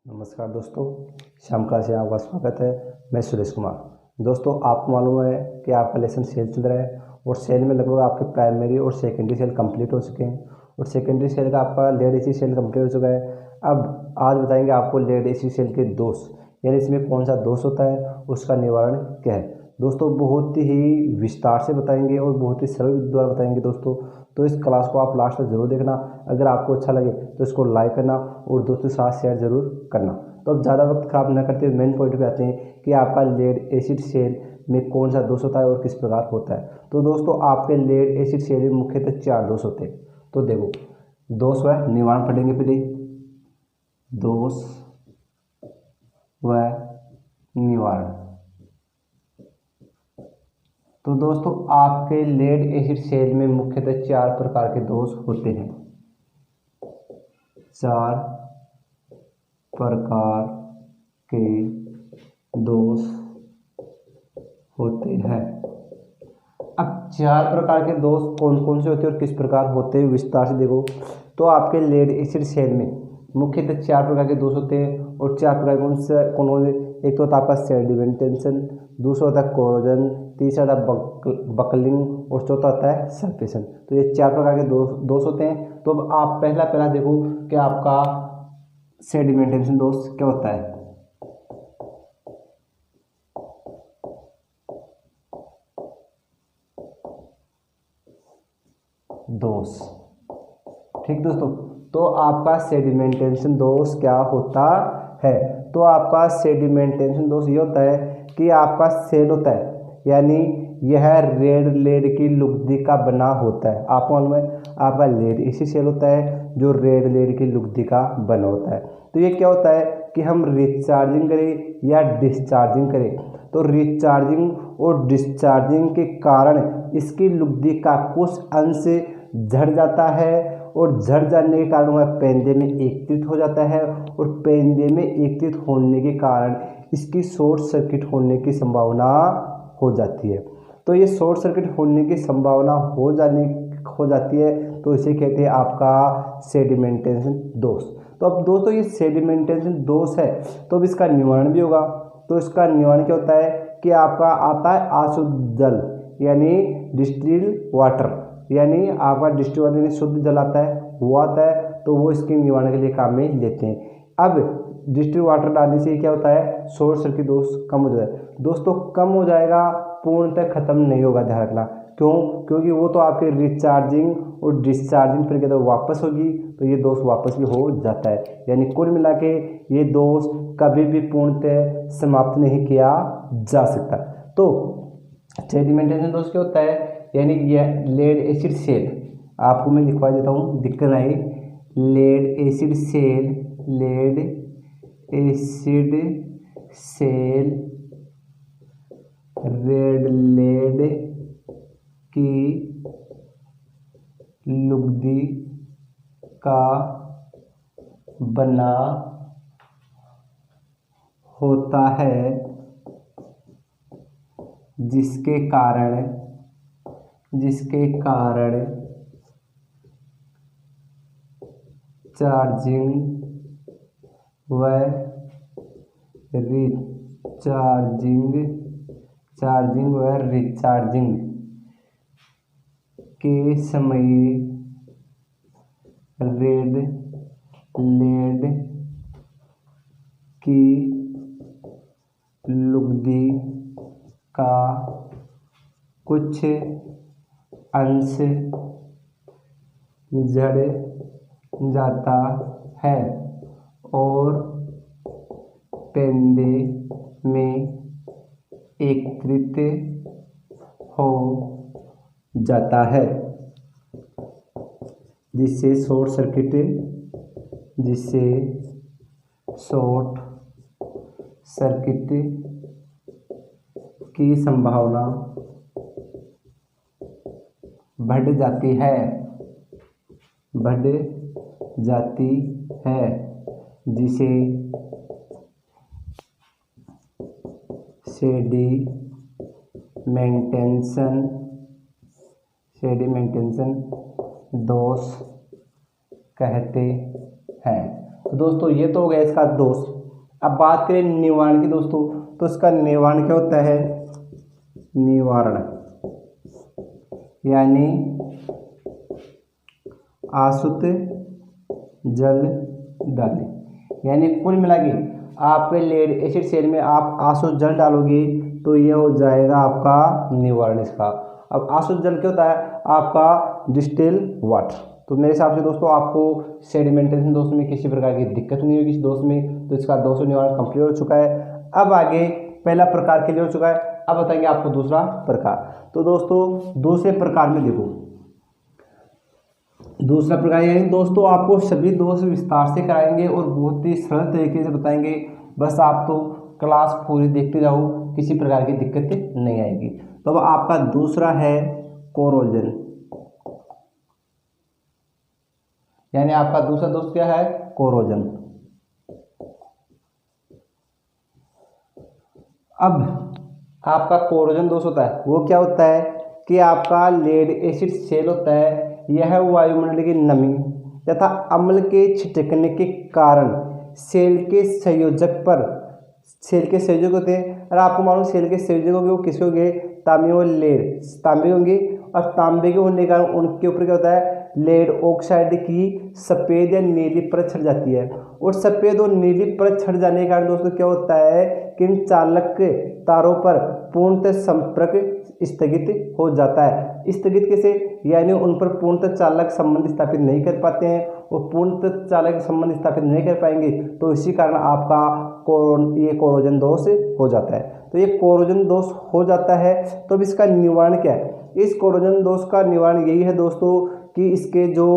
नमस्कार दोस्तों, शाम क्लास में आपका स्वागत है। मैं सुरेश कुमार। दोस्तों, आपको मालूम है कि आपका लेसन सेल चल रहा है और सेल में लगभग आपके प्राइमरी और सेकेंडरी सेल कंप्लीट हो चुके हैं और सेकेंडरी सेल का आपका लेड एसी सेल कंप्लीट हो चुका है। अब आज बताएंगे आपको लेड एसी सेल के दोष, यानी इसमें कौन सा दोष होता है, उसका निवारण क्या है। दोस्तों, बहुत ही विस्तार से बताएंगे और बहुत ही सरल विधि द्वारा बताएंगे दोस्तों। तो इस क्लास को आप लास्ट तक जरूर देखना। अगर आपको अच्छा लगे तो इसको लाइक करना और दोस्तों के साथ शेयर जरूर करना। तो अब ज़्यादा वक्त खराब न करते हुए मेन पॉइंट पे आते हैं कि आपका लेड एसिड सेल में कौन सा दोष होता है और किस प्रकार होता है। तो दोस्तों, आपके लेड एसिड सेल में मुख्यतः 4 दोष होते हैं। तो देखो, दोष व निवारण पढ़ेंगे पहले। दोष व निवारण। तो दोस्तों, आपके लेड एसिड सेल में मुख्यतः 4 प्रकार के दोष होते हैं। 4 प्रकार के दोष होते हैं। अब 4 प्रकार के दोष कौन कौन से होते हैं और किस प्रकार होते हैं, विस्तार से देखो। तो आपके लेड एसिड सेल में मुख्यतः 4 प्रकार के दोष होते हैं और 4 प्रकार कौन से एक तो होता है आपका सेडिमेंटेशन, दूसरा होता है कोरोजन, तीसरा होता है बकलिंग और चौथा होता है सल्फेशन। तो ये 4 प्रकार के दोष होते हैं। तो अब आप पहला देखो कि आपका सेडिमेंटेशन दोष क्या होता है। दोष, ठीक दोस्तों। तो आपका सेडिमेंटेशन दोष क्या होता है। तो आपका सेडिमेंटेशन दोष ये होता है कि आपका सेल होता है, यानी यह रेड लेड की लुगदी का बना होता है। आपको मालूम है आपका लेड एसिड सेल होता है जो रेड लेड की लुगदी का बना होता है। तो ये क्या होता है कि हम रिचार्जिंग करें या डिस्चार्जिंग करें, तो रिचार्जिंग और डिस्चार्जिंग के कारण इसकी लुगदी का कुछ अंश झड़ जाता है और झड़ जाने के कारण वह पेंदे में एकत्रित हो जाता है और पेंदे में एकत्रित होने के कारण इसकी शॉर्ट सर्किट होने की संभावना हो जाती है। तो ये शॉर्ट सर्किट होने की संभावना हो जाती है, तो इसे कहते हैं आपका सेडिमेंटेशन दोष। तो अब दोस्तों, ये सेडिमेंटेशन दोष है तो अब इसका निवारण भी होगा। तो इसका निवारण क्या होता है कि आपका आता है अशुद्ध जल, यानी डिस्टिल वाटर, यानी आपका डिस्टिल वाटर यानी शुद्ध जल आता है, वो आता है, तो वो इसके निवारण के लिए काम में लेते हैं। अब डिस्टिल वाटर डालने से क्या होता है, शॉर्ट सर्किट दोष कम हो जाता है। दोस्तों, कम हो जाएगा, पूर्णतः खत्म नहीं होगा, ध्यान रखना। क्यों? क्योंकि वो तो आपके रिचार्जिंग और डिस्चार्जिंग फिर तो वापस होगी, तो ये दोष वापस भी हो जाता है। यानी कुल मिला के ये दोष कभी भी पूर्णतः समाप्त नहीं किया जा सकता। तो सेडिमेंटेशन दोष क्या होता है, यानी यह लेड एसिड सेल, आपको मैं लिखवा देता हूँ, दिक्कत आई। Lead acid cell, lead acid cell red lead की लुगदी का बना होता है, जिसके कारण चार्जिंग व रिचार्जिंग के समय रेड लेड की लुगदी का कुछ अंश झड़ जाता है और पेंदे में एकत्रित हो जाता है, जिससे शॉर्ट सर्किट की संभावना बढ़ जाती है, जिसे सेडिमेंटेशन दोष कहते हैं। तो दोस्तों, ये तो हो गया इसका दोष। अब बात करें निवारण की दोस्तों, तो इसका निवारण क्या होता है, निवारण यानी आसुत जल डालें, यानी कुल मिला के आपके लेड एसिड सेल में आप आसुत जल डालोगे तो ये हो जाएगा आपका निवारण इसका। अब आसुत जल क्या होता है, आपका डिस्टिल वाटर। तो मेरे हिसाब से दोस्तों आपको सेडिमेंटेशन दोस्तों में किसी प्रकार की दिक्कत नहीं होगी इस दोस्त में। तो इसका दोस्तों निवारण कंप्लीट हो चुका है। अब आगे पहला प्रकार क्लियर हो चुका है, अब बताएंगे आपको दूसरा प्रकार। तो दोस्तों दूसरे प्रकार में देखो, दूसरा प्रकार यानी दोस्तों आपको सभी दोस्त विस्तार से कराएंगे और बहुत ही सरल तरीके से बताएंगे। बस आप तो क्लास पूरी देखते जाओ, किसी प्रकार की दिक्कत नहीं आएगी। तो अब आपका दूसरा है कोरोजन, यानी आपका दूसरा दोस्त क्या है, कोरोजन। अब आपका कोरोजन दोष होता है, वो क्या होता है कि आपका लेड एसिड सेल होता है, यह वायुमंडल की नमी तथा अम्ल के छिटकने के कारण सेल के संयोजक होते हैं। और आपको मालूम सेल के संयोजक होंगे वो किसके होंगे, तांबे और लेड, तांबे होंगे। और तांबे के होने के कारण उनके ऊपर क्या होता है, लेड ऑक्साइड की सफ़ेद या नीली परत छट जाती है। और सफ़ेद और नीली परत छट जाने के कारण दोस्तों क्या होता है कि इन चालक तारों पर पूर्णतः संपर्क स्थगित हो जाता है। स्थगित कैसे, यानी उन पर पूर्णतः चालक संबंध स्थापित नहीं कर पाते हैं, और पूर्णतः चालक संबंध स्थापित नहीं कर पाएंगे तो इसी कारण आपका ये कोरोजन दोष हो जाता है। तो ये कोरोजन दोष हो जाता है। तो अब इसका निवारण क्या है, इस कोरोजन दोष का निवारण यही है दोस्तों कि इसके जो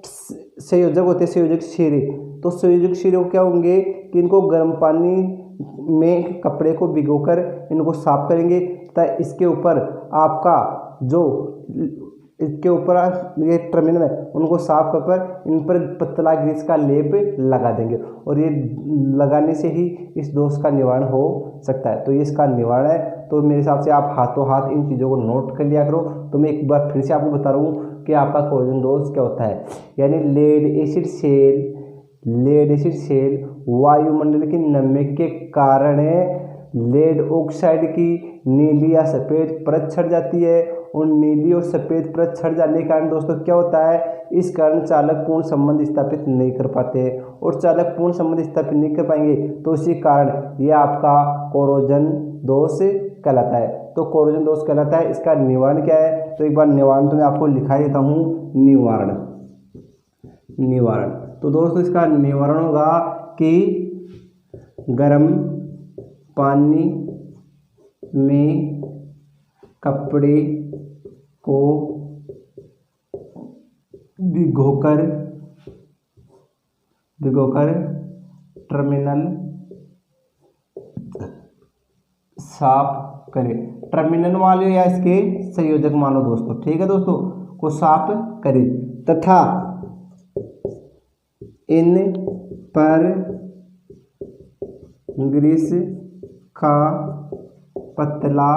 संयोजक होते हैं, संयोजक शिरे, तो संयोजक शिरे क्या होंगे कि इनको गर्म पानी में कपड़े को भिगोकर इनको साफ करेंगे तथा इसके ऊपर आपका जो इसके ऊपर ये टर्मिनल है उनको साफ कर इन पर पतला ग्रीस का लेप लगा देंगे, और ये लगाने से ही इस दोष का निवारण हो सकता है। तो ये इसका निवारण है। तो मेरे हिसाब से आप हाथों हाथ इन चीज़ों को नोट कर लिया करो। तो मैं एक बार फिर से आपको बता रहा हूँ कि आपका कोरोजन दोष क्या होता है, यानी लेड एसिड सेल वायुमंडल की नमी के कारण लेड ऑक्साइड की नीली या सफ़ेद परत छट जाती है, और नीली और सफ़ेद परत छट जाने के कारण दोस्तों क्या होता है, इस कारण चालक पूर्ण संबंध स्थापित नहीं कर पाते, और चालक पूर्ण संबंध स्थापित नहीं कर पाएंगे तो इसी कारण ये आपका कोरोजन दोष कहलाता है। तो कोरोजन दोष कहलाता है। इसका निवारण क्या है, तो एक बार निवारण तो मैं आपको लिखा देता हूँ, निवारण। तो दोस्तों इसका निवारण होगा कि गर्म पानी में कपड़े को भिगोकर टर्मिनल साफ करें। टर्मिनल वाले या इसके संयोजक मान लो दोस्तों, ठीक है दोस्तों, को साफ करें तथा इन पर ग्रीस का पतला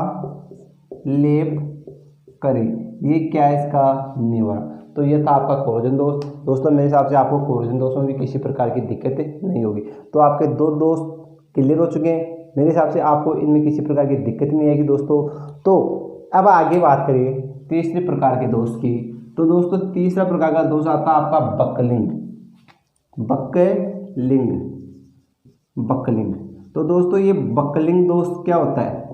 लेप करें। ये क्या है इसका निवारण। तो ये था आपका कोरोजन दोष। दोस्तों मेरे हिसाब से आपको कोरोजन दोषों में भी किसी प्रकार की दिक्कत नहीं होगी। तो आपके दो दोस्त क्लियर हो चुके हैं। मेरे हिसाब से आपको इनमें किसी प्रकार की दिक्कत नहीं आएगी दोस्तों। तो अब आगे बात करें तीसरे प्रकार के दोष की। तो दोस्तों तीसरा प्रकार का दोष आता है आपका बकलिंग। तो दोस्तों ये बकलिंग दोष क्या होता है,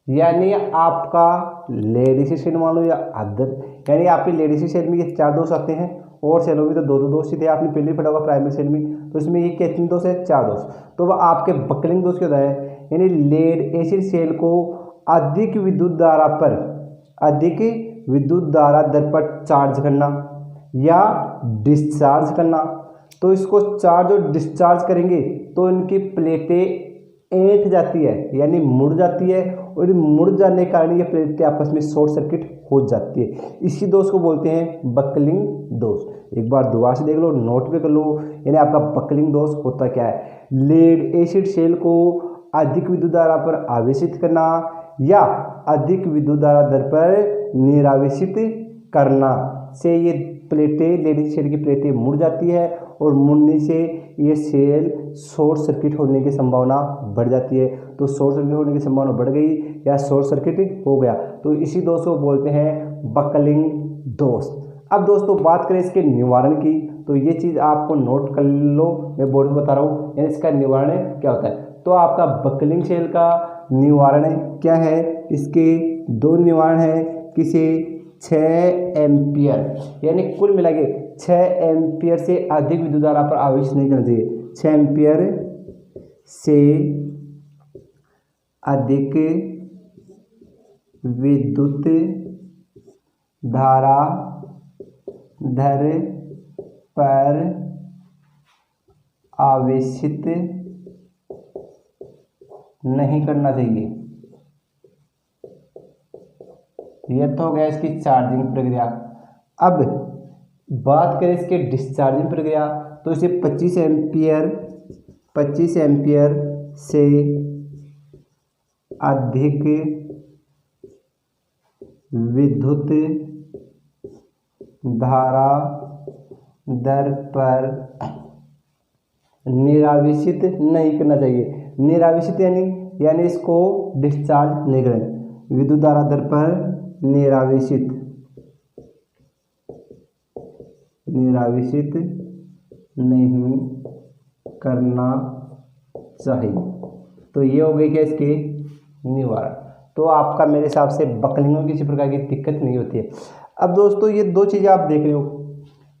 यानी आपका लेड एसिड सेल मान लो या अदर, यानी आपके लेड एसिड सेल में ये 4 दोष आते हैं, और सेलों में तो 2 दोष ही थे, आपने पहले पढ़ा होगा प्राइमरी सेल में। तो इसमें ये कितने दोष है, 4 दोष। तो वह आपके बकलिंग दोष क्या होता है, यानी लेड एसिड सेल को अधिक विद्युत धारा दर पर चार्ज करना या डिस्चार्ज करना। तो इसको चार्ज और डिस्चार्ज करेंगे तो इनकी प्लेटें ऐंठ जाती है, यानी मुड़ जाती है, और मुड़ जाने के कारण ये प्लेटें आपस में शॉर्ट सर्किट हो जाती है। इसी दोष को बोलते हैं बकलिंग दोष। एक बार दोबारा से देख लो, नोट पे कर लो, यानी आपका बकलिंग दोष होता क्या है, लेड एसिड सेल को अधिक विद्युत धारा पर आवेशित करना या अधिक विद्युत धारा दर पर निरावेशित करना। से ये प्लेटें, लेडीज सेल की प्लेटें मुड़ जाती है और मुड़ने से ये सेल शॉर्ट सर्किट होने की संभावना बढ़ जाती है। तो शॉर्ट सर्किट होने की संभावना बढ़ गई या शॉर्ट सर्किट हो गया तो इसी दोष को बोलते हैं बकलिंग दोष। अब दोस्तों बात करें इसके निवारण की, तो ये चीज़ आपको नोट कर लो, मैं बोर्ड में बता रहा हूँ, यानी इसका निवारण क्या होता है। तो आपका बकलिंग सेल का निवारण क्या है, इसके दो निवारण है, किसे 6 एम्पियर, यानी कुल मिला के 6 एम्पियर से अधिक विद्युत धारा पर आवेश नहीं करना चाहिए। 6 एम्पियर से अधिक विद्युत धारा धर पर आवेशित नहीं करना चाहिए। यह तो हो गया इसकी चार्जिंग प्रक्रिया। अब बात करें इसके डिस्चार्जिंग प्रक्रिया, तो इसे 25 एम्पियर से अधिक विद्युत धारा दर पर निरावेशित नहीं करना चाहिए। निरावेशित यानी इसको डिस्चार्ज नहीं करें। विद्युत धारा दर पर निरावेशित नहीं करना चाहिए। तो ये हो गई क्या इसके निवारण। तो आपका मेरे हिसाब से बकलिंग में किसी प्रकार की दिक्कत नहीं होती है। अब दोस्तों ये दो चीज़ें आप देख रहे हो,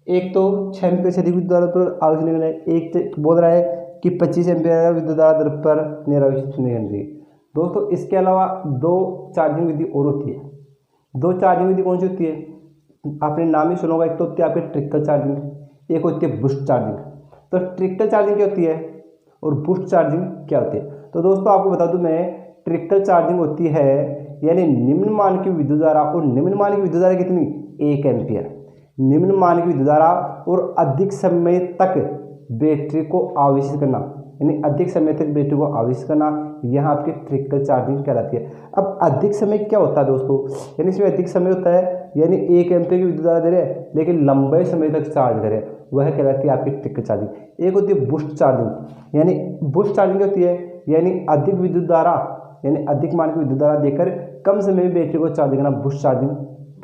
एक तो 6 एम्पियर से अधिक विद्युत धारा पर आवेश नहीं करना है, एक तो बोल रहा है कि 25 एम्पियर विद्युत धारा दर पर निरावेशित नहीं करना चाहिए। दोस्तों इसके अलावा दो चार्जिंग विधि और होती है। दो चार्जिंग विधि कौन सी होती है, आपने नाम ही सुना होगा। एक तो होती है आपकी ट्रिकल चार्जिंग, एक होती है बूस्ट चार्जिंग। तो ट्रिकल चार्जिंग क्या होती है और बूस्ट चार्जिंग क्या होती है। तो दोस्तों आपको बता दूं मैं, ट्रिकल चार्जिंग होती है यानी निम्न मान की विद्युत धारा, और निम्न मान की विद्युत धारा कितनी, 1 एम्पियर। निम्न मान की विद्युत धारा और अधिक समय तक बैटरी को आवेशित करना, यानी अधिक समय तक बैटरी को आवेशित करना, यह आपकी ट्रिकल चार्जिंग कहलाती है। अब अधिक समय क्या होता है दोस्तों, यानी इसमें अधिक समय होता है, यानी 1 एम्पियर की विद्युत धारा दे रहे हैं लेकिन लंबे समय तक चार्ज करें, वह कहलाती है आपकी ट्रिकल चार्जिंग। एक होती है बूस्ट चार्जिंग, यानी बूस्ट चार्जिंग क्या होती है, यानी अधिक विद्युत धारा, यानी अधिक मान की विद्युत धारा देकर कम समय में बैटरी को चार्ज करना, बूस्ट चार्जिंग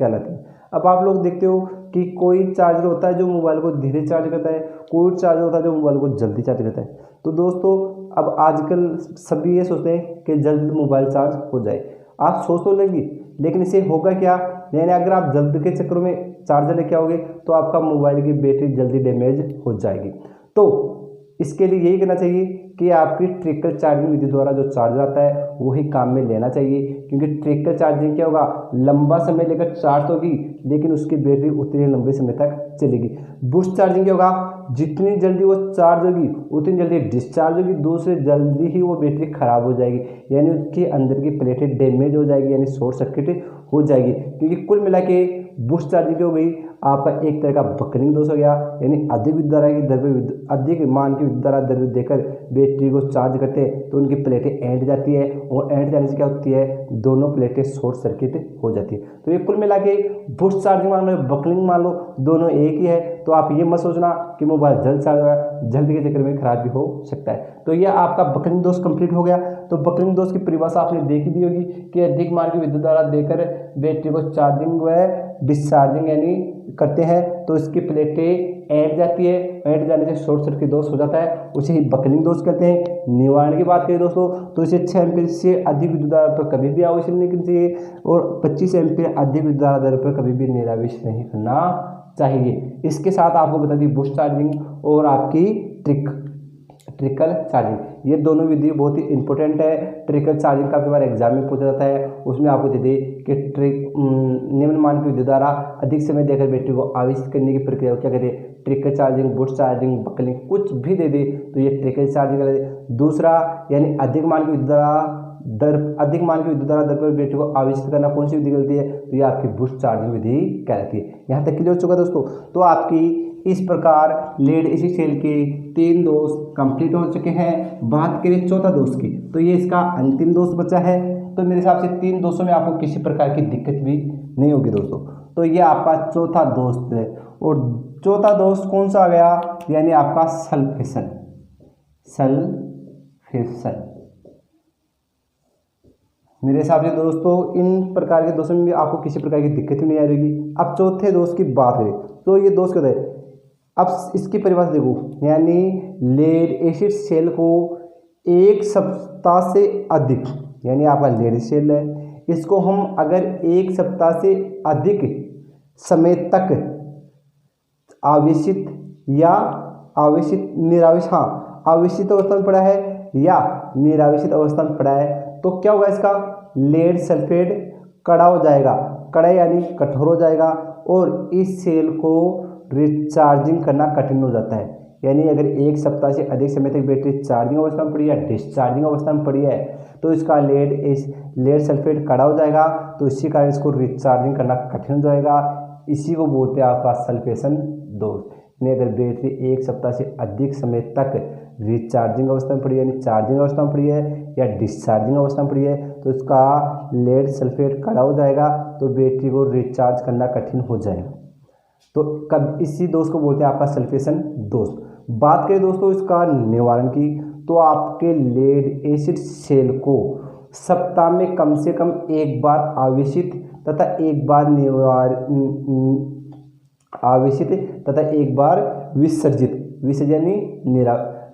कहलाती है। अब आप लोग देखते हो कि कोई चार्जर होता है जो मोबाइल को धीरे चार्ज करता है, कोई चार्जर होता है जो मोबाइल को जल्दी चार्ज करता है। तो दोस्तों अब आजकल सभी ये सोचते हैं कि जल्द मोबाइल चार्ज हो जाए। आप सोच तो लेंगे, लेकिन इसे होगा क्या, यानी अगर आप जल्द के चक्कर में चार्जर लेके आओगे तो आपका मोबाइल की बैटरी जल्दी डैमेज हो जाएगी। तो इसके लिए यही करना चाहिए कि आपकी ट्रिकल चार्जिंग विधि द्वारा जो चार्जर आता है वही काम में लेना चाहिए, क्योंकि ट्रिकल चार्जिंग क्या होगा, लंबा समय लेकर चार्ज होगी लेकिन उसकी बैटरी उतने लंबे समय तक चलेगी। बूस्ट चार्जिंग क्या होगा, जितनी जल्दी वो चार्ज होगी उतनी जल्दी डिस्चार्ज होगी, दूसरे जल्दी ही वो बैटरी खराब हो जाएगी, यानी उसके अंदर की प्लेटें डैमेज हो जाएगी, यानी शॉर्ट सर्किट हो जाएगी। क्योंकि कुल मिला के बूस्ट चार्जिंग हो गई आपका एक तरह का बकलिंग दोष हो गया, यानी अधिक विद्युत धारा की दर पर अधिक मान की विद्युत धारा दर देकर बैटरी को चार्ज करते हैं तो उनकी प्लेटें ऐंठ जाती है, और ऐंठ जाने से क्या होती है, दोनों प्लेटें शॉर्ट सर्किट हो जाती है। तो ये कुल मिला के बूस्ट चार्जिंग मान लो, बकलिंग मान लो, दोनों एक ही है। तो आप ये मत सोचना कि मोबाइल जल्द चार्ज होगा, जल्द के चक्कर में खराब भी हो सकता है। तो ये आपका बकलिंग दोष कंप्लीट हो गया। तो बकलिंग दोष की परिभाषा आपने देखी दी होगी कि अधिक मान की विद्युत धारा देकर बैटरी को चार्जिंग व डिस्चार्जिंग यानी करते हैं तो इसकी प्लेटें ऐंठ जाती है, ऐंठ जाने से शॉर्ट सर्किट दोष हो जाता है, उसे ही बकलिंग दोष कहते हैं। निवारण की बात करें दोस्तों तो इसे 6 एम्पीयर से अधिक विद्युत धारा पर कभी भी आवेश नहीं करना चाहिए, और 25 एम्पीयर अधिक विद्युत धारा दर पर कभी भी निरावेश नहीं करना चाहिए। इसके साथ आपको बता दी बूस्ट चार्जिंग और आपकी ट्रिकल चार्जिंग, ये दोनों विधि बहुत ही इंपॉर्टेंट है। ट्रिकल चार्जिंग का बार एग्जाम में पूछा जाता है, उसमें आपको दे दे कि निम्न मान की विद्युत धारा अधिक समय देकर बैटरी को आवेशित करने की प्रक्रिया को क्या कहते हैं, trickle charging, boost charging, buckling, कुछ भी दे दे तो ये ट्रिकल चार्जिंग कहते हैं। दूसरा यानी अधिक मान की विद्युत धारा दर पर बैटरी को आवेशित करना कौन सी विधि कहती है, तो ये आपकी बूस्ट चार्जिंग विधि कहलाती है। यहाँ तक क्लियर हो चुका दोस्तों। तो आपकी इस प्रकार लेड एसी सेल के 3 दोष कंप्लीट हो चुके हैं। बात करें चौथा दोष की तो ये इसका अंतिम दोष बचा है। तो मेरे हिसाब से 3 दोषों में आपको किसी प्रकार की दिक्कत भी नहीं होगी दोस्तों। तो ये आपका चौथा दोस्त है। और चौथा दोस्त कौन सा आ गया, यानी आपका सल्फेशन। सल्फेशन मेरे हिसाब से दोस्तों इन प्रकार के दोस्तों में भी आपको किसी प्रकार की दिक्कत ही नहीं आ रही। अब चौथे दोस्त की बात करें तो ये दोस्त कहते हैं, अब इसकी परिभाषा देखो, यानी लेड एसिड सेल को एक सप्ताह से अधिक, यानी आपका लेड सेल है, इसको हम अगर एक सप्ताह से अधिक समय तक आवेशित या आवेशित निरावेशित, हाँ आवेशित अवस्था में पड़ा है या निरावेशित अवस्था में पड़ा है, तो क्या होगा, इसका लेड सल्फेट कड़ा हो जाएगा, कड़ा यानी कठोर हो जाएगा, और इस सेल को रिचार्जिंग करना कठिन हो जाता है। यानी अगर एक सप्ताह से अधिक समय तक बैटरी चार्जिंग अवस्था में पड़ी है, डिस्चार्जिंग अवस्था में पड़ी है, तो इसका लेड सल्फेट कड़ा हो जाएगा, तो इसी कारण इसको रिचार्जिंग करना कठिन हो जाएगा। इसी को बोलते हैं आपका सल्फेशन दोष। यानी अगर बैटरी एक सप्ताह से अधिक समय तक रिचार्जिंग अवस्था में पड़ी है, यानी चार्जिंग अवस्था में पड़ी है या डिस्चार्जिंग अवस्था में पड़ी है, तो इसका लेड सल्फेट कड़ा हो जाएगा, तो बैटरी को रिचार्ज करना कठिन हो जाएगा। तो कब इसी दोष को बोलते हैं आपका सल्फेशन दोष। बात करें दोस्तों इसका निवारण की, तो आपके लेड एसिड सेल को सप्ताह में कम से कम एक बार आवेशित तथा एक बार आवेशित तथा एक बार विसर्जित यानी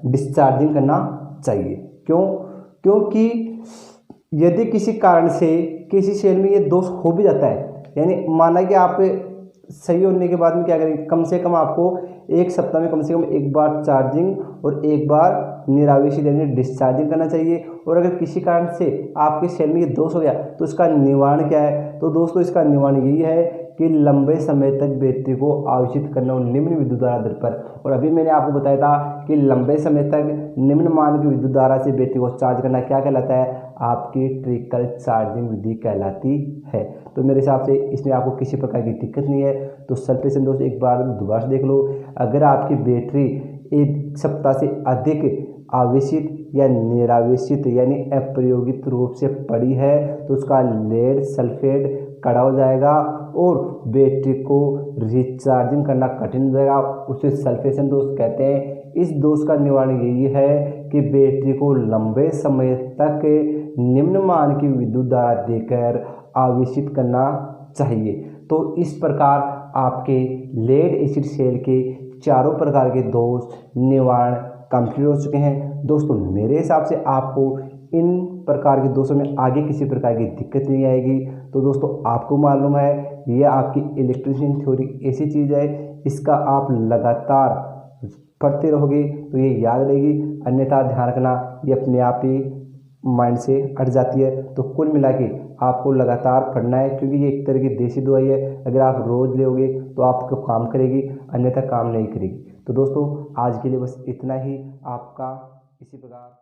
डिस्चार्जिंग करना चाहिए। क्यों? क्योंकि यदि किसी कारण से किसी सेल में ये दोष हो भी जाता है, यानी माना कि आप सही होने के बाद में क्या करेंगे, कम से कम आपको एक सप्ताह में कम से कम एक बार चार्जिंग और एक बार निरावेशित यानी डिस्चार्जिंग करना चाहिए। और अगर किसी कारण से आपके सेल में ये दोष हो गया तो इसका निवारण क्या है, तो दोस्तों इसका निवारण यही है कि लंबे समय तक बैटरी को आवेशित करना और निम्न विद्युत धारा दर पर। और अभी मैंने आपको बताया था कि लंबे समय तक निम्न मान की विद्युत धारा से बैटरी को चार्ज करना क्या कहलाता है, आपकी ट्रिकल चार्जिंग विधि कहलाती है। तो मेरे हिसाब से इसमें आपको किसी प्रकार की दिक्कत नहीं है। तो सल्फेशन दोस्त एक बार दोबारा से देख लो, अगर आपकी बैटरी एक सप्ताह से अधिक आवेशित या निरावेशित यानी अप्रयोगित रूप से पड़ी है, तो उसका लेड सल्फेट कड़ा हो जाएगा और बैटरी को रिचार्जिंग करना कठिन हो जाएगा, उसे सल्फेशन दोष कहते हैं। इस दोष का निवारण यही है कि बैटरी को लंबे समय तक निम्न मान की विद्युत धारा देकर आवेशित करना चाहिए। तो इस प्रकार आपके लेड एसिड सेल के चारों प्रकार के दोष निवारण कंप्लीट हो चुके हैं। दोस्तों मेरे हिसाब से आपको इन प्रकार के दोषों में आगे किसी प्रकार की दिक्कत नहीं आएगी। तो दोस्तों आपको मालूम है ये आपकी इलेक्ट्रिशियन थ्योरी ऐसी चीज़ है, इसका आप लगातार पढ़ते रहोगे तो ये याद रहेगी, अन्यथा ध्यान रखना ये अपने आप ही माइंड से हट जाती है। तो कुल मिला के आपको लगातार पढ़ना है, क्योंकि ये एक तरह की देसी दवाई है, अगर आप रोज़ लोगे तो आपको काम करेगी, अन्यथा काम नहीं करेगी। तो दोस्तों आज के लिए बस इतना ही। आपका इसी प्रकार